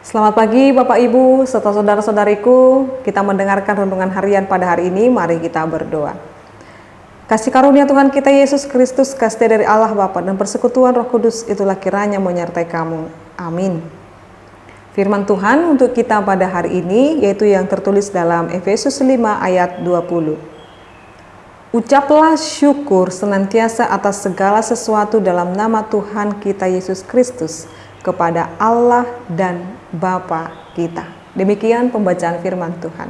Selamat pagi Bapak Ibu serta saudara-saudariku. Kita mendengarkan renungan harian pada hari ini. Mari kita berdoa. Kasih karunia Tuhan kita Yesus Kristus, kasih dari Allah Bapa dan persekutuan Roh Kudus itulah kiranya menyertai kamu. Amin. Firman Tuhan untuk kita pada hari ini yaitu yang tertulis dalam Efesus 5 ayat 20. Ucaplah syukur senantiasa atas segala sesuatu dalam nama Tuhan kita Yesus Kristus kepada Allah dan Bapa kita. Demikian pembacaan firman Tuhan.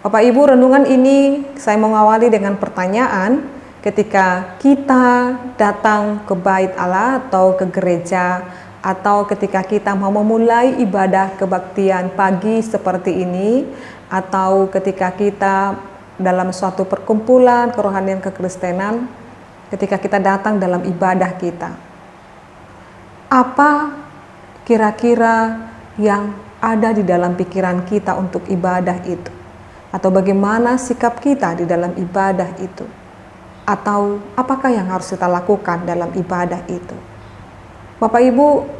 Bapak Ibu, renungan ini saya mengawali dengan pertanyaan ketika kita datang ke bait Allah atau ke gereja, atau ketika kita mau memulai ibadah kebaktian pagi seperti ini, atau ketika kita dalam suatu perkumpulan kerohanian kekristenan, ketika kita datang dalam ibadah kita. Apa kira-kira yang ada di dalam pikiran kita untuk ibadah itu? Atau bagaimana sikap kita di dalam ibadah itu? Atau apakah yang harus kita lakukan dalam ibadah itu? Bapak Ibu,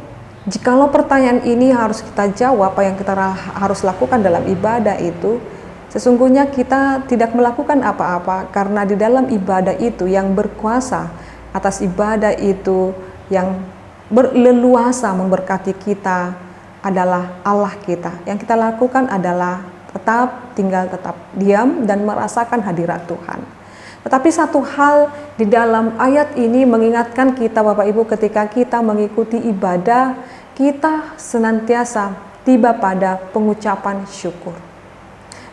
jikalau pertanyaan ini harus kita jawab, apa yang kita harus lakukan dalam ibadah itu, sesungguhnya kita tidak melakukan apa-apa, karena di dalam ibadah itu yang berkuasa atas ibadah itu, yang berleluasa memberkati kita adalah Allah kita. Yang kita lakukan adalah tetap diam dan merasakan hadirat Tuhan. Tetapi satu hal di dalam ayat ini mengingatkan kita Bapak Ibu, ketika kita mengikuti ibadah, kita senantiasa tiba pada pengucapan syukur.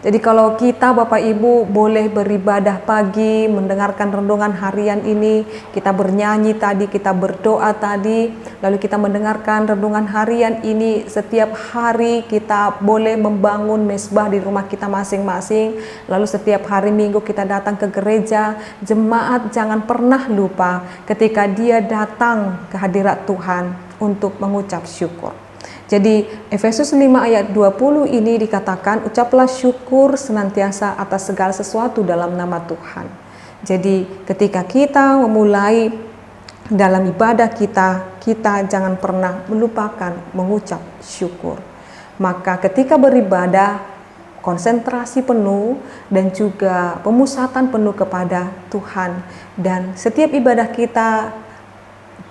Jadi kalau kita Bapak Ibu boleh beribadah pagi, mendengarkan renungan harian ini, kita bernyanyi tadi, kita berdoa tadi, lalu kita mendengarkan renungan harian ini setiap hari, kita boleh membangun mezbah di rumah kita masing-masing, lalu setiap hari Minggu kita datang ke gereja. Jemaat jangan pernah lupa ketika dia datang ke hadirat Tuhan untuk mengucap syukur. Jadi Efesus 5 ayat 20 ini dikatakan, ucaplah syukur senantiasa atas segala sesuatu dalam nama Tuhan. Jadi ketika kita memulai dalam ibadah kita jangan pernah melupakan mengucap syukur. Maka ketika beribadah, konsentrasi penuh dan juga pemusatan penuh kepada Tuhan. Dan setiap ibadah kita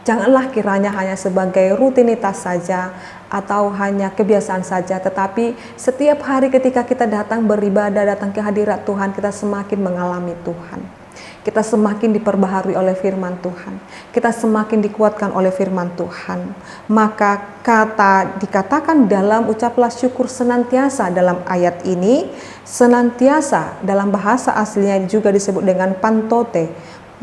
janganlah kiranya hanya sebagai rutinitas saja atau hanya kebiasaan saja, tetapi setiap hari ketika kita datang beribadah, datang ke hadirat Tuhan, kita semakin mengalami Tuhan. Kita semakin diperbaharui oleh firman Tuhan. Kita semakin dikuatkan oleh firman Tuhan. Maka dikatakan dalam ucaplah syukur senantiasa dalam ayat ini, senantiasa dalam bahasa aslinya juga disebut dengan pantote,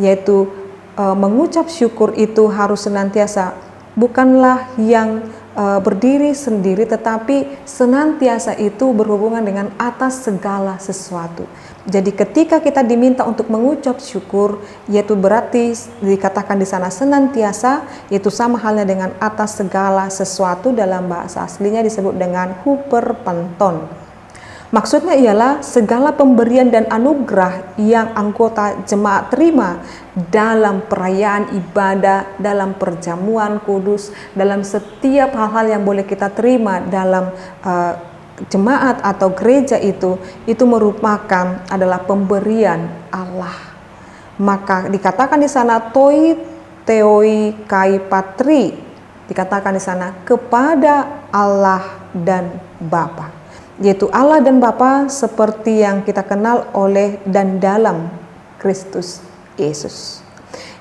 yaitu mengucap syukur itu harus senantiasa, bukanlah yang berdiri sendiri, tetapi senantiasa itu berhubungan dengan atas segala sesuatu. Jadi ketika kita diminta untuk mengucap syukur, yaitu berarti dikatakan di sana senantiasa, yaitu sama halnya dengan atas segala sesuatu, dalam bahasa aslinya disebut dengan huperpenton. Maksudnya ialah segala pemberian dan anugerah yang anggota jemaat terima dalam perayaan ibadah, dalam perjamuan kudus, dalam setiap hal-hal yang boleh kita terima dalam jemaat atau gereja itu merupakan adalah pemberian Allah. Maka dikatakan di sana toi theoi kai patri, dikatakan di sana kepada Allah dan Bapa. Yaitu Allah dan Bapa seperti yang kita kenal oleh dan dalam Kristus Yesus.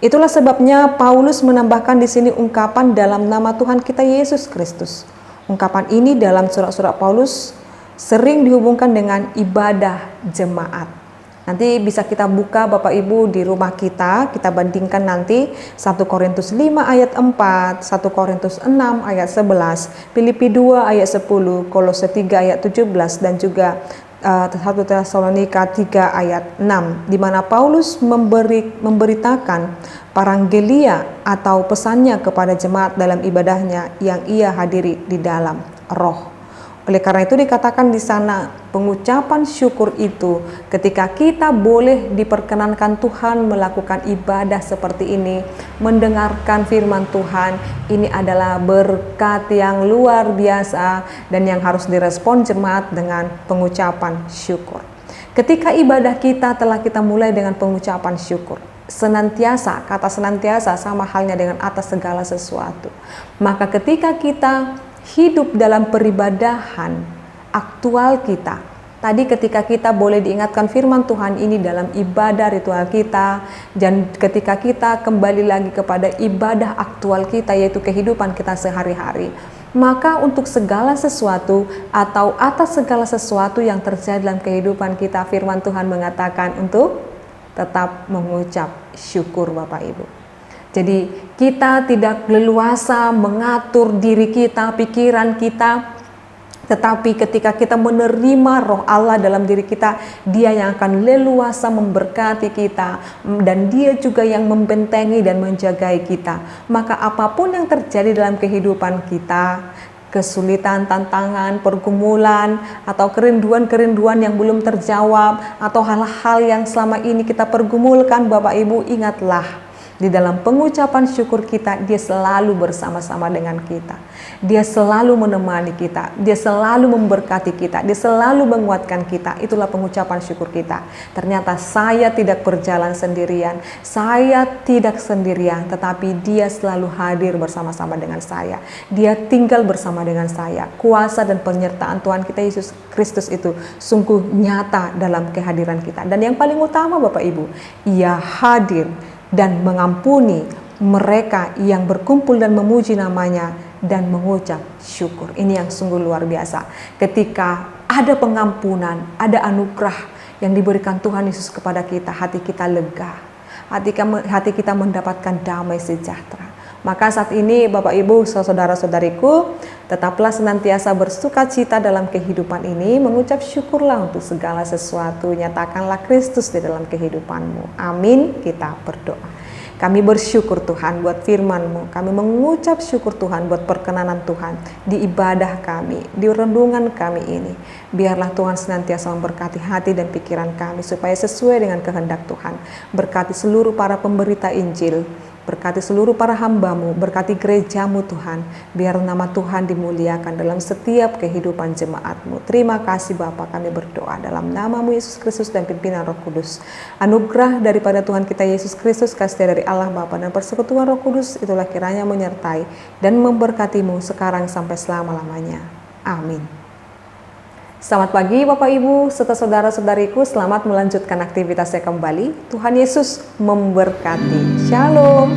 Itulah sebabnya Paulus menambahkan di sini ungkapan dalam nama Tuhan kita Yesus Kristus. Ungkapan ini dalam surat-surat Paulus sering dihubungkan dengan ibadah jemaat. Nanti bisa kita buka Bapak Ibu di rumah kita bandingkan nanti 1 Korintus 5 ayat 4, 1 Korintus 6 ayat 11, Filipi 2 ayat 10, Kolose 3 ayat 17, dan juga 1 Tesalonika 3 ayat 6, di mana Paulus memberitakan parangelia atau pesannya kepada jemaat dalam ibadahnya yang ia hadiri di dalam roh. Oleh karena itu dikatakan di sana, pengucapan syukur itu ketika kita boleh diperkenankan Tuhan melakukan ibadah seperti ini, mendengarkan firman Tuhan, ini adalah berkat yang luar biasa dan yang harus direspon jemaat dengan pengucapan syukur. Ketika ibadah kita telah kita mulai dengan pengucapan syukur, senantiasa, kata senantiasa sama halnya dengan atas segala sesuatu. Maka ketika kita hidup dalam peribadahan aktual kita, tadi ketika kita boleh diingatkan firman Tuhan ini dalam ibadah ritual kita, dan ketika kita kembali lagi kepada ibadah aktual kita, yaitu kehidupan kita sehari-hari, maka untuk segala sesuatu atau atas segala sesuatu yang terjadi dalam kehidupan kita, firman Tuhan mengatakan untuk tetap mengucap syukur Bapak Ibu. Jadi kita tidak leluasa mengatur diri kita, pikiran kita, tetapi ketika kita menerima roh Allah dalam diri kita, Dia yang akan leluasa memberkati kita, dan Dia juga yang membentengi dan menjagai kita. Maka apapun yang terjadi dalam kehidupan kita, kesulitan, tantangan, pergumulan, atau kerinduan-kerinduan yang belum terjawab, atau hal-hal yang selama ini kita pergumulkan, Bapak Ibu, ingatlah, di dalam pengucapan syukur kita, Dia selalu bersama-sama dengan kita. Dia selalu menemani kita. Dia selalu memberkati kita. Dia selalu menguatkan kita. Itulah pengucapan syukur kita. Ternyata saya tidak berjalan sendirian. Saya tidak sendirian, tetapi Dia selalu hadir bersama-sama dengan saya. Dia tinggal bersama dengan saya. Kuasa dan penyertaan Tuhan kita Yesus Kristus itu sungguh nyata dalam kehadiran kita. Dan yang paling utama Bapak Ibu, Ia hadir dan mengampuni mereka yang berkumpul dan memuji namanya dan mengucap syukur. Ini yang sungguh luar biasa. Ketika ada pengampunan, ada anugerah yang diberikan Tuhan Yesus kepada kita, hati kita lega, hati kita mendapatkan damai sejahtera. Maka saat ini Bapak Ibu, saudara-saudariku, tetaplah senantiasa bersukacita dalam kehidupan ini, mengucap syukurlah untuk segala sesuatu, nyatakanlah Kristus di dalam kehidupanmu. Amin, kita berdoa. Kami bersyukur Tuhan buat firman-Mu, kami mengucap syukur Tuhan buat perkenanan Tuhan di ibadah kami, di renungan kami ini. Biarlah Tuhan senantiasa memberkati hati dan pikiran kami supaya sesuai dengan kehendak Tuhan. Berkati seluruh para pemberita Injil, berkati seluruh para hamba-Mu, berkati gereja-Mu Tuhan, biar nama Tuhan dimuliakan dalam setiap kehidupan jemaat-Mu. Terima kasih Bapa, kami berdoa dalam nama-Mu Yesus Kristus dan pimpinan Roh Kudus. Anugerah daripada Tuhan kita Yesus Kristus, kasih dari Allah Bapa dan persekutuan Roh Kudus, itulah kiranya menyertai dan memberkati-Mu sekarang sampai selama-lamanya. Amin. Selamat pagi Bapak Ibu serta saudara-saudariku, selamat melanjutkan aktivitasnya kembali. Tuhan Yesus memberkati. Shalom.